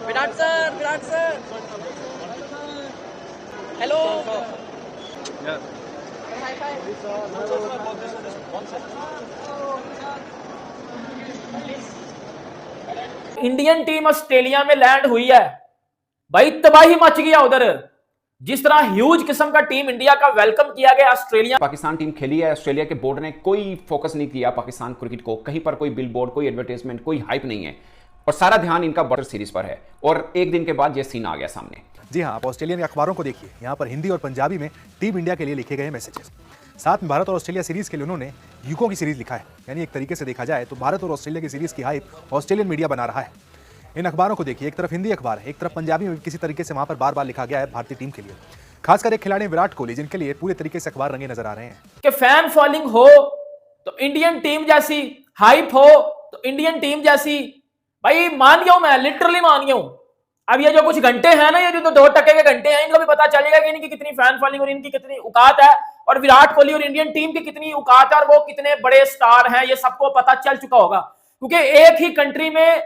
Virat sir hello Indian team Australia में land हुई है भाई, तबाही मच गया उधर। जिस तरह ह्यूज किस्म का टीम इंडिया का वेलकम किया गया ऑस्ट्रेलिया। पाकिस्तान टीम खेली है, ऑस्ट्रेलिया के बोर्ड ने कोई फोकस नहीं किया पाकिस्तान क्रिकेट को, कहीं पर कोई बिल बोर्ड, कोई एडवर्टाइजमेंट, कोई हाइप नहीं है और सारा ध्यान इनका बॉर्डर सीरीज पर है। और एक दिन के बाद ये सीन आ गया सामने। जी हाँ, आप ऑस्ट्रेलियन अखबारों को देखिए, यहाँ पर हिंदी और पंजाबी में टीम इंडिया के लिए लिखे गए मैसेजेस। साथ में भारत और ऑस्ट्रेलिया सीरीज के लिए उन्होंने युगों की सीरीज लिखा है। यानी एक तरीके से देखा जाए तो भारत और ऑस्ट्रेलिया की सीरीज की हाइप ऑस्ट्रेलियन मीडिया बना रहा है। इन अखबारों को देखिए, एक तरफ हिंदी अखबार है, एक तरफ पंजाबी में किसी तरीके से वहां पर बार बार लिखा गया है भारतीय टीम के लिए, खासकर एक खिलाड़ी विराट कोहली, जिनके लिए पूरे तरीके से अखबार रंगे नजर आ रहे हैं कि फैन फॉलोइंग हो तो इंडियन टीम जैसी, हाइप हो तो इंडियन टीम जैसी। भाई मान गया हूं मैं, लिटरली मान गया हूं। अब ये जो कुछ घंटे हैं ना, ये जो 2 टके के घंटे हैं, इनको भी पता चलेगा कि इनकी कितनी फैन फॉलोइंग और इनकी कितनी औकात है, और विराट कोहली और इंडियन टीम की कितनी औकात है, और वो कितने बड़े स्टार हैं, ये सबको पता चल चुका होगा। क्योंकि एक ही कंट्री में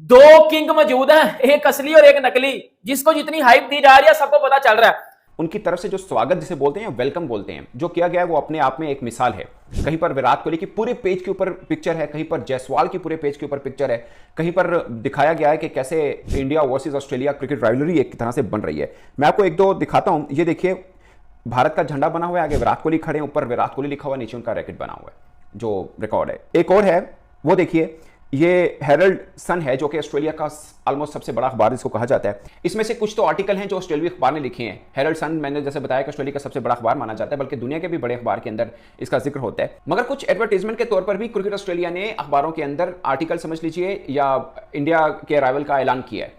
2 किंग मौजूद हैं, एक असली और एक नकली। जिसको जितनी हाइप दी जा रही है सबको पता चल रहा है। उनकी तरफ से जो स्वागत जिसे बोलते हैं, वेलकम बोलते हैं, जो किया गया है वो अपने आप में एक मिसाल है। कहीं पर विराट कोहली की पूरे पेज के ऊपर पिक्चर है, कहीं पर जायसवाल की पूरे पेज के ऊपर पिक्चर है, कहीं पर दिखाया गया है कि कैसे India versus Australia cricket rivalry एक तरह से बन रही है। मैं आपको 1-2 दिखाता हूं। ये देखिए, भारत का झंडा बना हुआ है, आगे विराट कोहली खड़े, ऊपर विराट कोहली लिखा हुआ, नीचे उनका रैकेट बना हुआ है जो रिकॉर्ड है। एक और है, वो देखिए, ये हेरल्ड सन है जो कि ऑस्ट्रेलिया का ऑलमोस्ट सबसे बड़ा अखबार इसको कहा जाता है। इसमें से कुछ तो आर्टिकल हैं जो ऑस्ट्रेलिया अखबार ने लिखे हैं। हेरल्ड सन, मैंने जैसे बताया कि ऑस्ट्रेलिया का सबसे बड़ा अखबार माना जाता है, बल्कि दुनिया के भी बड़े अखबार के अंदर इसका जिक्र होता है। मगर कुछ एडवर्टाइजमेंट के तौर पर भी क्रिकेट ऑस्ट्रेलिया ने अखबारों के अंदर आर्टिकल समझ लीजिए या इंडिया के अराइवल का ऐलान किया है।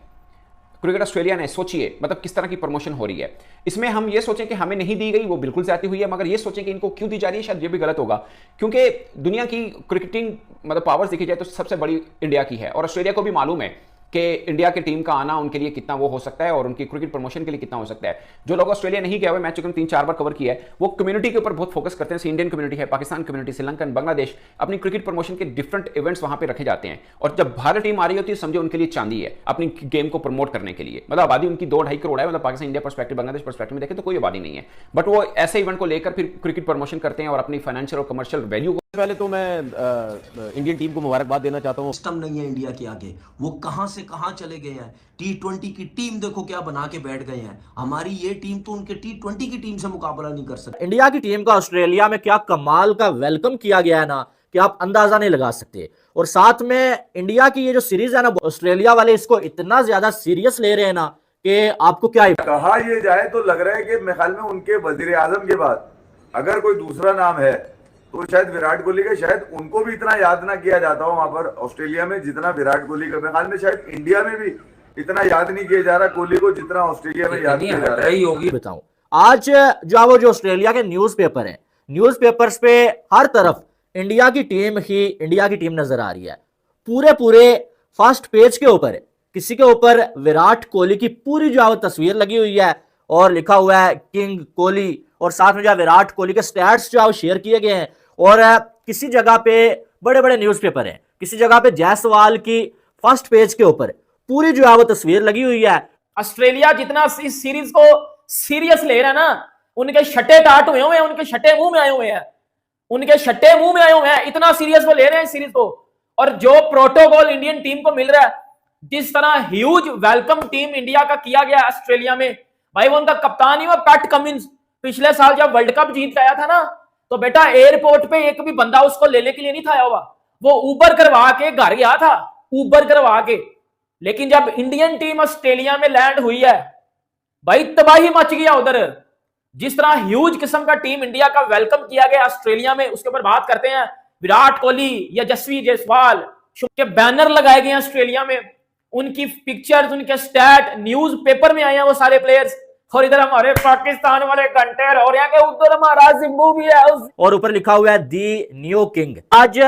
क्रिकेट ऑस्ट्रेलिया ने, सोचिए मतलब किस तरह की प्रमोशन हो रही है। इसमें हम ये सोचें कि हमें नहीं दी गई, वो बिल्कुल ज्यादा हुई है, मगर ये सोचें कि इनको क्यों दी जा रही है, शायद ये भी गलत होगा। क्योंकि दुनिया की क्रिकेटिंग मतलब पावर्स देखी जाए तो सबसे बड़ी इंडिया की है, और ऑस्ट्रेलिया को भी मालूम है कि इंडिया की टीम का आना उनके लिए कितना वो हो सकता है और उनकी क्रिकेट प्रमोशन के लिए कितना हो सकता है। जो लोग ऑस्ट्रेलिया नहीं गए हुए, मैच को 3-4 बार कवर किया है, वो कम्युनिटी के ऊपर बहुत फोकस करते हैं। इंडियन कम्युनिटी है, पाकिस्तान कम्युनिटी, श्रीलंकन, बांग्लादेश, अपनी क्रिकेट प्रमोशन के डिफरेंट इवेंट्स वहां पे रखे जाते हैं। और जब भारत टीम आ रही होती है, समझो उनके लिए चांदी है अपनी गेम को प्रमोट करने के लिए। मतलब आबादी उनकी 2-2.5 करोड़ है, मतलब Pakistan India perspective, Bangladesh perspective में देखें तो कोई आबादी नहीं है, बट वो ऐसे इवेंट को लेकर फिर क्रिकेट प्रमोशन करते हैं और अपनी फाइनेंशियल और कमर्शियल वैल्यू। पहले तो मैं इंडियन टीम को मुबारकबाद देना चाहता हूँ। सिस्टम नहीं है इंडिया के आगे, वो कहां से कहां चले गए हैं। T20 की टीम देखो क्या बना के बैठ गए हैं। हमारी ये टीम तो उनके T20 की टीम से मुकाबला नहीं कर सकती। इंडिया की टीम का ऑस्ट्रेलिया में क्या कमाल का वेलकम किया गया है ना, कि आप अंदाजा नहीं लगा सकते। और साथ में इंडिया की ये जो सीरीज है ना, ऑस्ट्रेलिया वाले इसको इतना ज्यादा सीरियस ले रहे हैं ना कि आपको क्या कहा ये जाए तो लग रहा है कि मेरे ख्याल में उनके वजीर आजम के बाद अगर कोई दूसरा नाम है तो शायद विराट कोहली का। शायद उनको भी इतना याद ना किया जाता हो वहां पर ऑस्ट्रेलिया में जितना विराट कोहली का। मेरे ख्याल में शायद इंडिया में भी इतना याद नहीं किया जा रहा कोहली को जितना ऑस्ट्रेलिया में याद किया जा रहा है। बताऊं, आज जो ऑस्ट्रेलिया के न्यूज़पेपर है, न्यूज़पेपर्स पे हर तरफ इंडिया की टीम नजर आ रही है। पूरे फर्स्ट पेज के ऊपर किसी के ऊपर विराट कोहली की पूरी जो तस्वीर लगी हुई है और लिखा हुआ है किंग कोहली, और साथ में जो विराट कोहली के स्टैट्स जो शेयर किए गए हैं। और किसी जगह पे बड़े बड़े न्यूज़पेपर हैं, किसी जगह पे जायसवाल की फर्स्ट पेज के ऊपर पूरी जो है वो तस्वीर लगी हुई है। ऑस्ट्रेलिया जितना इस सीरीज को सीरियस ले रहा है ना, उनके छठे टाट हुए हैं, उनके छठे मुंह में आए हुए हैं, उनके छठे मुंह में आए हुए हैं। इतना सीरियस वो ले रहे हैं इस सीरीज को। और जो प्रोटोकॉल इंडियन टीम को मिल रहा है, जिस तरह ह्यूज वेलकम टीम इंडिया का किया गया ऑस्ट्रेलिया में, भाई वो उनका कप्तान ही वो पैट कमिंस, पिछले साल जब वर्ल्ड कप जीत के आया था ना, तो बेटा एयरपोर्ट पे एक भी बंदा उसको लेने के लिए नहीं था आया हुआ, वो ऊबर करवा के घर गया था, ऊबर करवा के। लेकिन जब इंडियन टीम ऑस्ट्रेलिया में लैंड हुई है, भाई तबाही मच गया उधर। जिस तरह ह्यूज किस्म का टीम इंडिया का वेलकम किया गया ऑस्ट्रेलिया में, उसके ऊपर बात करते हैं। विराट कोहली या जसवी जायसवाल के बैनर लगाए गए ऑस्ट्रेलिया में, उनकी पिक्चर्स, उनके स्टैट न्यूज पेपर में आए हैं वो सारे प्लेयर्स। और इधर हमारे पाकिस्तान वाले घंटे और यहाँ के उधर हमारा जिम्बू भी है, और ऊपर लिखा हुआ है दी न्यू किंग। आज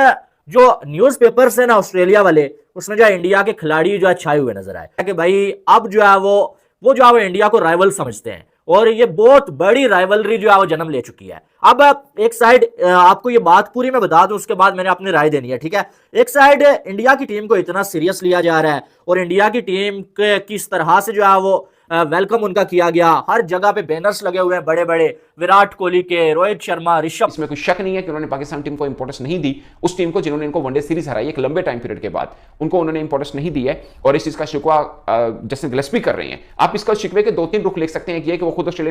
जो न्यूज़पेपर्स है ना ऑस्ट्रेलिया वाले, उसमें जो है इंडिया के खिलाड़ी जो है छाए हुए नजर आए कि भाई अब जो है वो जो है इंडिया को राइवल समझते हैं। और ये बहुत बड़ी राइवलरी जो है वो जन्म ले चुकी है। अब एक साइड आपको ये बात पूरी मैं बता दूं, उसके बाद मैंने अपनी राय देनी है, ठीक है। एक साइड इंडिया की टीम को इतना सीरियस लिया जा रहा है और इंडिया की टीम के किस तरह से जो है वो वेलकम उनका किया गया, हर जगह पे बैनर्स लगे हुए हैं बड़े बड़े, विराट कोहली के, रोहित शर्मा, ऋषभ। इसमें कोई शक नहीं है कि उन्होंने पाकिस्तान टीम को इंपॉर्टेंस नहीं दी, उस टीम को जिन्होंने इनको वनडे सीरीज हराई एक लंबे टाइम पीरियड के बाद, उनको उन्होंने इंपॉर्टेंस नहीं दी है। और इस चीज का शिकवा जैसे गिलस्पी कर रहे हैं। आप इसका शिकवे के 2-3 रुख लिख सकते हैं कि वो खुद ऑस्ट्रेलिया